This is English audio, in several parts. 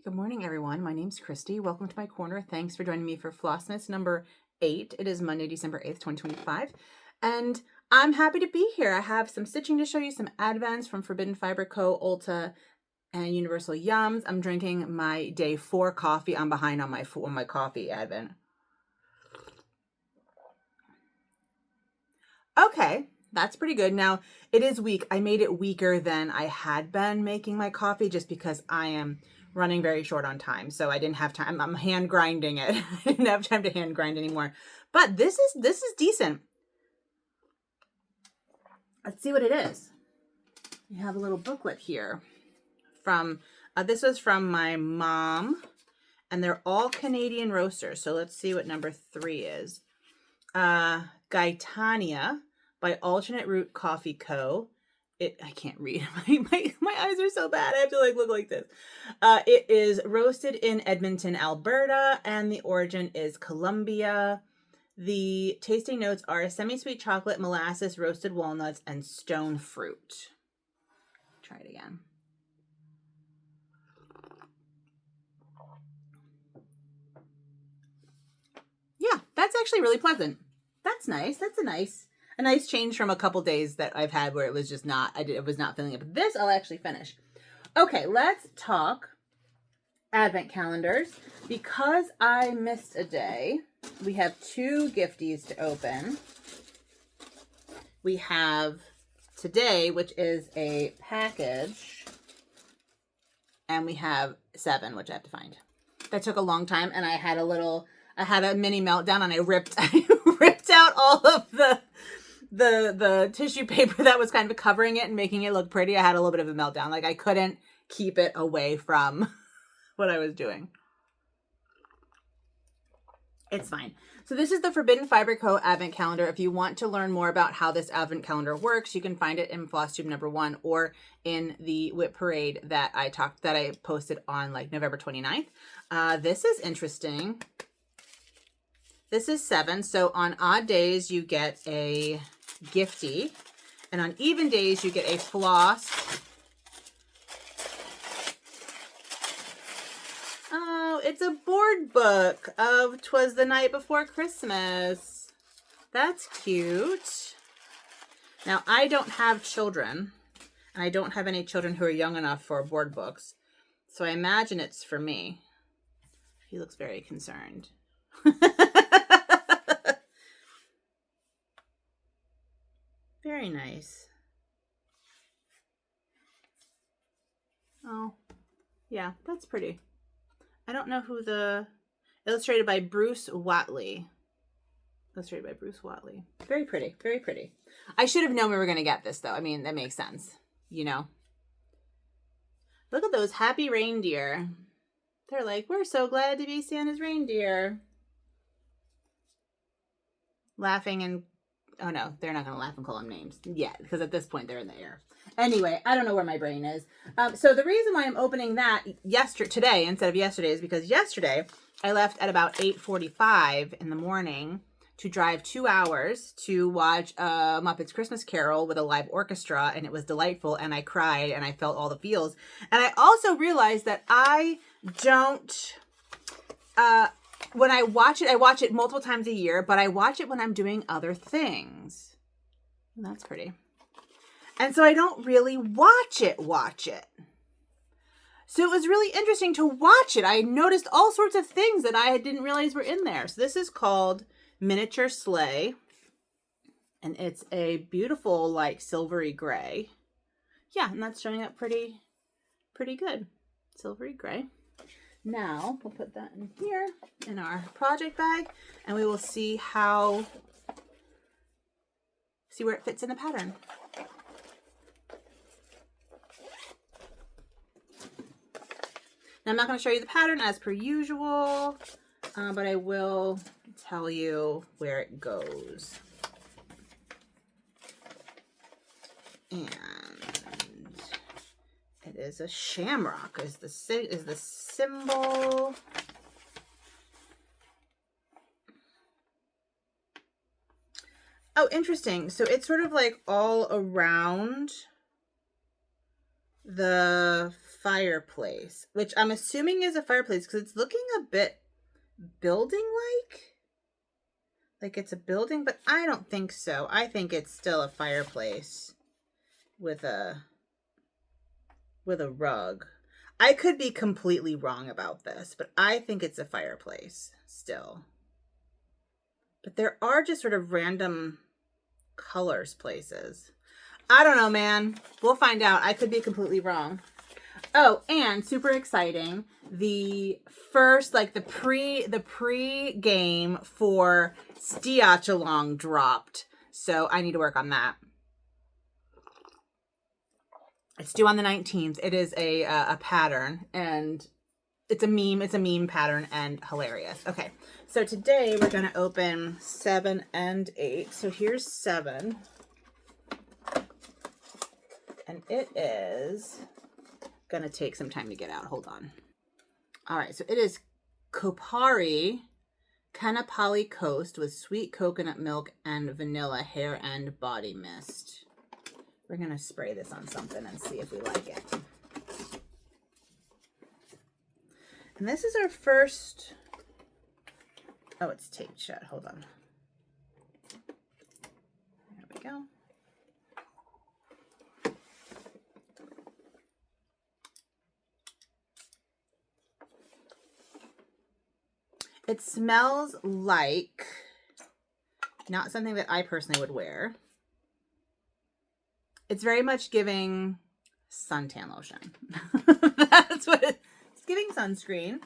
Good morning, everyone. My name's Christy. Welcome to my corner. Thanks for joining me for Flossmas number 8. It is Monday, December 8th, 2025. And I'm happy to be here. I have some stitching to show you, some advents from Forbidden Fiber Co., Ulta, and Universal Yums. I'm drinking my day 4 coffee. I'm behind on my coffee advent. Okay, that's pretty good. Now, it is weak. I made it weaker than I had been making my coffee just because I am running very short on time. So I didn't have time. I'm hand grinding it. I didn't have time to hand grind anymore. But this is decent. Let's see what it is. We have a little booklet here from this was from my mom, and they're all Canadian roasters. So let's see what number 3 is. Gaetania by Alternate Route Coffee Co. I can't read. My eyes are so bad. I have to look like this. It is roasted in Edmonton, Alberta, and the origin is Colombia. The tasting notes are semi-sweet chocolate, molasses, roasted walnuts, and stone fruit. Try it again. Yeah, that's actually really pleasant. That's nice. That's a nice change from a couple days that I've had where it was just not, I was not feeling it. But this I'll actually finish. Okay, let's talk advent calendars. Because I missed a day, we have 2 gifties to open. We have today, which is a package, and we have 7, which I have to find. That took a long time, and I had a mini meltdown, and I ripped out all of the tissue paper that was kind of covering it and making it look pretty. I had a little bit of a meltdown. Like, I couldn't keep it away from what I was doing. It's fine. So this is the Forbidden Fiber Co. Advent Calendar. If you want to learn more about how this Advent Calendar works, you can find it in FlossTube number 1 or in the Whip Parade that I posted on like November 29th. This is interesting. This is 7. So on odd days, you get a gifty. And on even days, you get a floss. Oh, it's a board book of 'Twas the Night Before Christmas. That's cute. Now, I don't have children. And I don't have any children who are young enough for board books. So I imagine it's for me. He looks very concerned. Very nice. Oh, yeah, that's pretty. I don't know who illustrated by Bruce Watley. Very pretty, very pretty. I should have known we were going to get this, though. I mean, that makes sense, you know. Look at those happy reindeer. They're like, we're so glad to be Santa's reindeer. Laughing and... Oh, no, they're not going to laugh and call them names yet, because at this point, they're in the air. Anyway, I don't know where my brain is. So the reason why I'm opening that today instead of yesterday is because yesterday I left at about 8:45 in the morning to drive 2 hours to watch Muppets Christmas Carol with a live orchestra, and it was delightful, and I cried, and I felt all the feels. And I also realized that I don't... when I watch it multiple times a year, but I watch it when I'm doing other things. And that's pretty. And so I don't really watch it. So it was really interesting to watch it. I noticed all sorts of things that I didn't realize were in there. So this is called Miniature Sleigh. And it's a beautiful, like, silvery gray. Yeah, and that's showing up pretty good. Silvery gray. Now, we'll put that in here in our project bag, and we will see where it fits in the pattern. Now, I'm not going to show you the pattern as per usual, but I will tell you where it goes. And it is a shamrock is the symbol. Oh, interesting. So it's sort of like all around the fireplace, which I'm assuming is a fireplace because it's looking a bit building-like. Like it's a building, but I don't think so. I think it's still a fireplace with a rug. I could be completely wrong about this, but I think it's a fireplace still. But there are just sort of random colors places. I don't know, man. We'll find out. I could be completely wrong. Oh, and super exciting. The first, like the pre-game for Stiachalong dropped. So I need to work on that. It's due on the 19th. It is a pattern, and it's a meme. It's a meme pattern and hilarious. Okay, so today we're going to open 7 and 8. So here's 7. And it is going to take some time to get out. Hold on. All right, so it is Kopari Kanapali Coast with sweet coconut milk and vanilla hair and body mist. We're going to spray this on something and see if we like it. And this is our first... Oh, it's taped shut. Hold on. There we go. It smells like not something that I personally would wear. It's very much giving suntan lotion. That's what it's giving, sunscreen.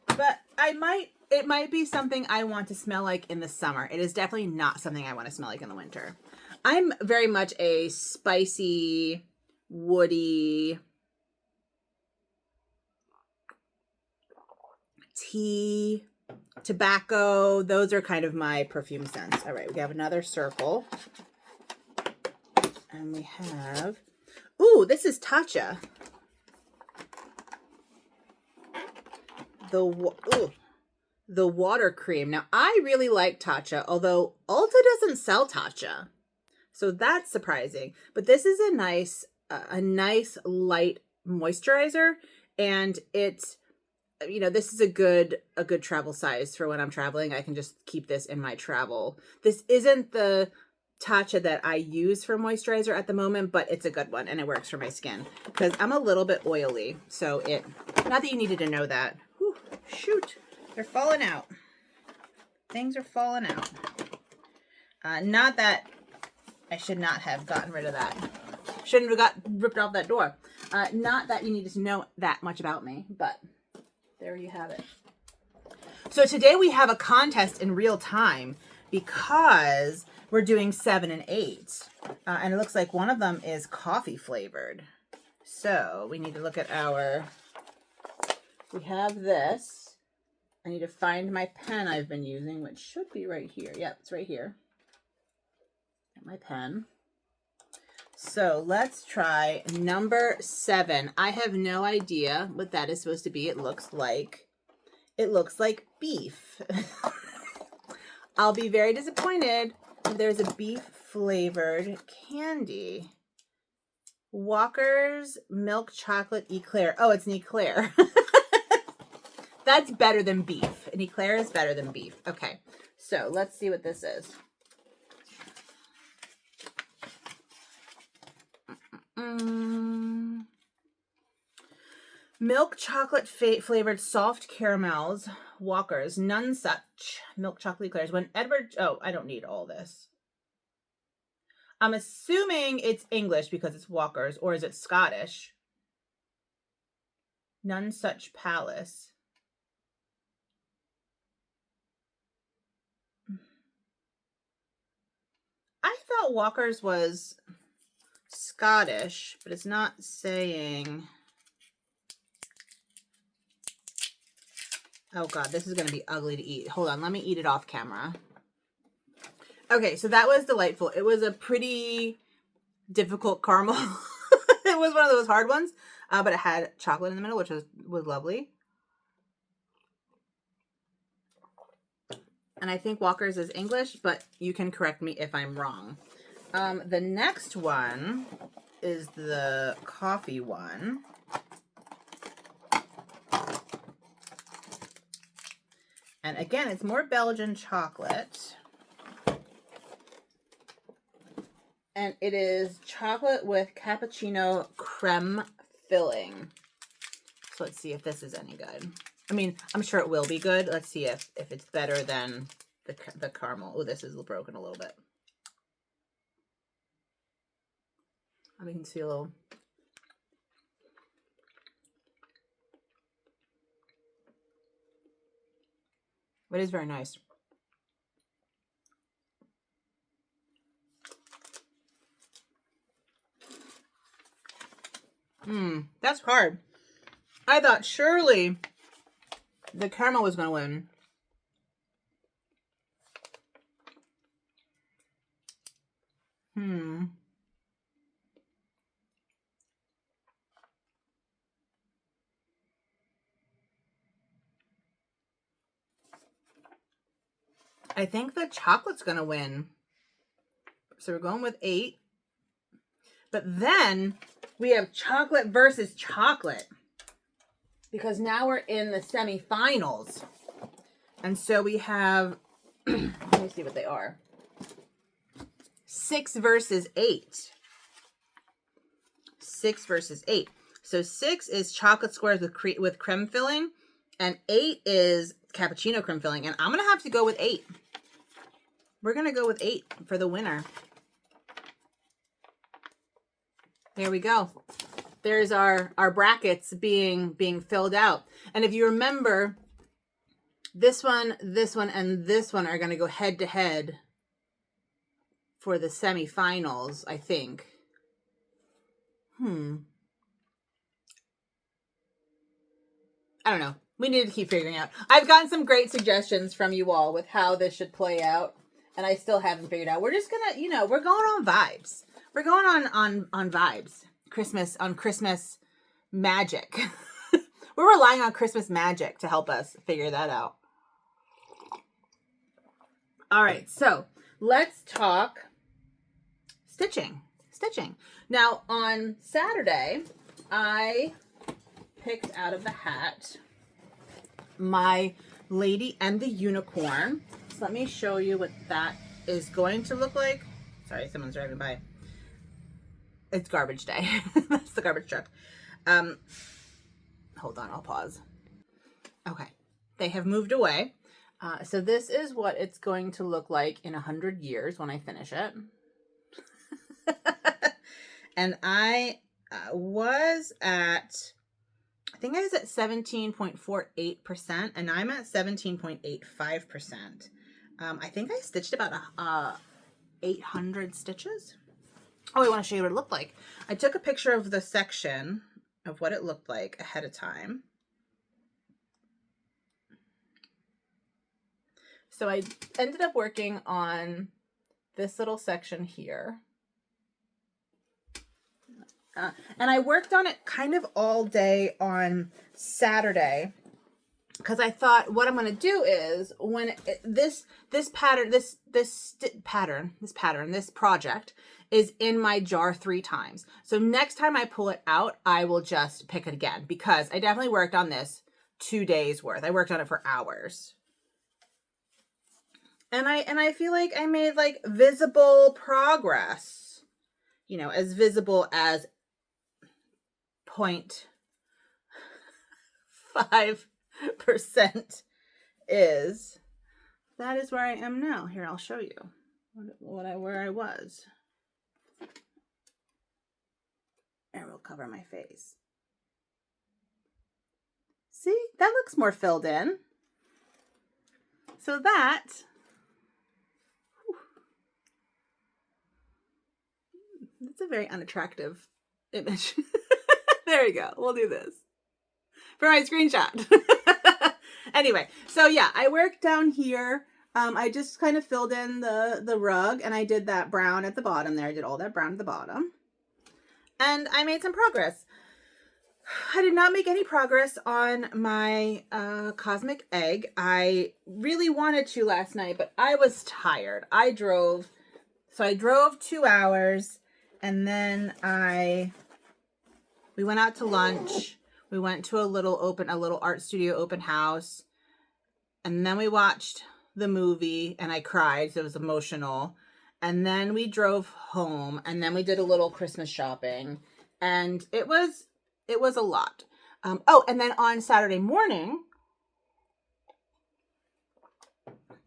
But it might be something I want to smell like in the summer. It is definitely not something I want to smell like in the winter. I'm very much a spicy, woody, tea, tobacco. Those are kind of my perfume scents. All right, we have another circle. And we have, ooh, this is Tatcha. The water cream. Now, I really like Tatcha, although Ulta doesn't sell Tatcha. So that's surprising. But this is a nice light moisturizer, and it's, you know, this is a good travel size for when I'm traveling. I can just keep this in my travel. This isn't the Tatcha that I use for moisturizer at the moment, but it's a good one and it works for my skin because I'm a little bit oily. So not that you needed to know that. Whew, shoot, they're falling out. Things are falling out. Not that I should not have gotten rid of that. Shouldn't have got ripped off that door. Not that you needed to know that much about me, but there you have it. So today we have a contest in real time because we're doing 7 and 8. And it looks like one of them is coffee flavored. So we need to look at we have this. I need to find my pen I've been using, which should be right here. Yep, it's right here. Got my pen. So let's try number 7. I have no idea what that is supposed to be. It looks like beef. I'll be very disappointed if there's a beef flavored candy. Walker's milk chocolate eclair. Oh, it's an eclair. That's better than beef. An eclair is better than beef. Okay, so let's see what this is. Milk chocolate flavored soft caramels. Walker's none such milk chocolate eclairs. When Edward, oh, I don't need all this. I'm assuming it's English because it's Walker's, or is it Scottish? None such palace. I thought Walker's was Scottish, but it's not saying. Oh God, this is going to be ugly to eat. Hold on, let me eat it off camera. Okay, so that was delightful. It was a pretty difficult caramel. It was one of those hard ones, but it had chocolate in the middle, which was lovely. And I think Walker's is English, but you can correct me if I'm wrong. The next one is the coffee one. And again, it's more Belgian chocolate. And it is chocolate with cappuccino creme filling. So let's see if this is any good. I mean, I'm sure it will be good. Let's see if it's better than the caramel. Oh, this is broken a little bit. I mean, you can see a little. It is very nice. That's hard. I thought surely the caramel was going to win. I think the chocolate's going to win. So we're going with 8. But then we have chocolate versus chocolate. Because now we're in the semifinals. And so we have, let me see what they are. 6 versus 8. 6 versus 8. So 6 is chocolate squares with creme filling. And 8 is cappuccino creme filling. And I'm going to have to go with 8. We're going to go with 8 for the winner. There we go. There's our brackets being filled out. And if you remember, this one, and this one are going to go head to head for the semifinals, I think. I don't know. We need to keep figuring out. I've gotten some great suggestions from you all with how this should play out. And I still haven't figured out. We're just going to, we're going on vibes. We're going on vibes. Christmas magic. We're relying on Christmas magic to help us figure that out. All right, so let's talk stitching. Now, on Saturday, I picked out of the hat my Lady and the Unicorn. So let me show you what that is going to look like. Sorry, someone's driving by. It's garbage day. That's the garbage truck. Hold on, I'll pause. Okay, they have moved away. So this is what it's going to look like in 100 years when I finish it. And I was at, I think I was at 17.48%, and I'm at 17.85%. I think I stitched about 800 stitches. Oh, I want to show you what it looked like. I took a picture of the section of what it looked like ahead of time. So I ended up working on this little section here. And I worked on it kind of all day on Saturday because I thought what I'm going to do is when this project is in my jar 3 times. So next time I pull it out, I will just pick it again because I definitely worked on this 2 days worth. I worked on it for hours. And I feel like I made like visible progress, as visible as 0.5% is. That is where I am now. Here, I'll show you where I was. And we'll cover my face. See, that looks more filled in. So that's a very unattractive image. There we go. We'll do this for my screenshot. Anyway, so yeah, I worked down here. I just kind of filled in the rug, and I did that brown at the bottom there. I did all that brown at the bottom. And I made some progress. I did not make any progress on my cosmic egg. I really wanted to last night, but I was tired. I drove 2 hours, and then we went out to lunch. We went to a little art studio open house. and then we watched the movie and I cried, so it was emotional. And then we drove home, and then we did a little Christmas shopping, and it was a lot. And then on Saturday morning,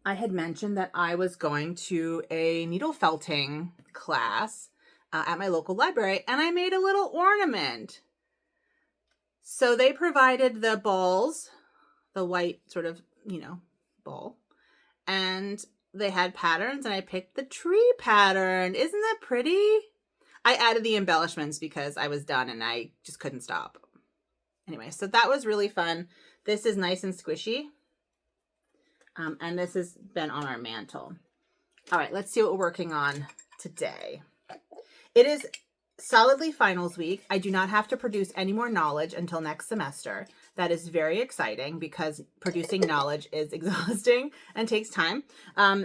I had mentioned that I was going to a needle felting class at my local library, and I made a little ornament. So they provided the balls, the white sort of, ball, and they had patterns, and I picked the tree pattern. Isn't that pretty? I added the embellishments because I was done and I just couldn't stop. Anyway, so that was really fun. This is nice and squishy. And this has been on our mantle. All right, let's see what we're working on today. It is solidly finals week. I do not have to produce any more knowledge until next semester. That is very exciting because producing knowledge is exhausting and takes time.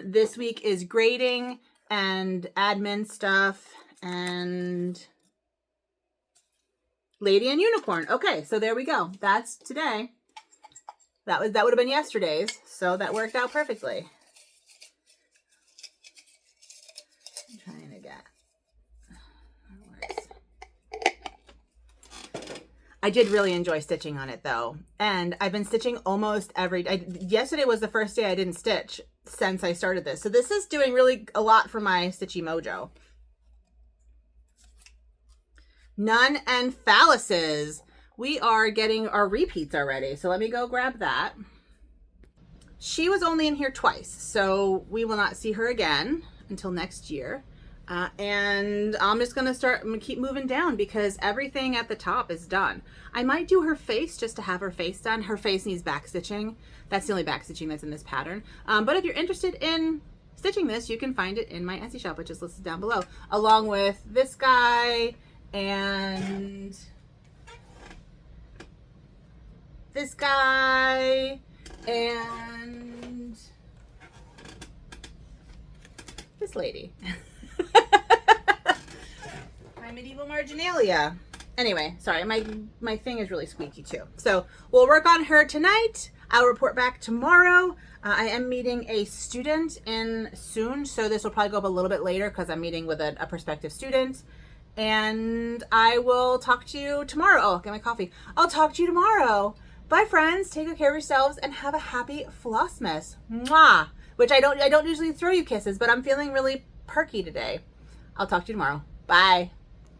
This week is grading and admin stuff and Lady and Unicorn. Okay, so there we go. That's today. That would have been yesterday's, so that worked out perfectly. I'm trying to get I did really enjoy stitching on it though. And I've been stitching almost every day. Yesterday was the first day I didn't stitch since I started this. So this is doing really a lot for my stitchy mojo. None and phalluses. We are getting our repeats already. So let me go grab that. She was only in here twice, so we will not see her again until next year. And I'm just going to keep moving down because everything at the top is done. I might do her face just to have her face done. Her face needs back stitching. That's the only back stitching that's in this pattern. But if you're interested in stitching this, you can find it in my Etsy shop, which is listed down below, along with this guy and this guy and this lady. My medieval marginalia. Anyway, sorry, my thing is really squeaky too. So we'll work on her tonight. I'll report back tomorrow. I am meeting a student in soon, so this will probably go up a little bit later because I'm meeting with a prospective student. And I will talk to you tomorrow. Oh, get my coffee. I'll talk to you tomorrow. Bye, friends. Take good care of yourselves and have a happy Flossmas. Mwah! Which I don't usually throw you kisses, but I'm feeling really perky today. I'll talk to you tomorrow. Bye.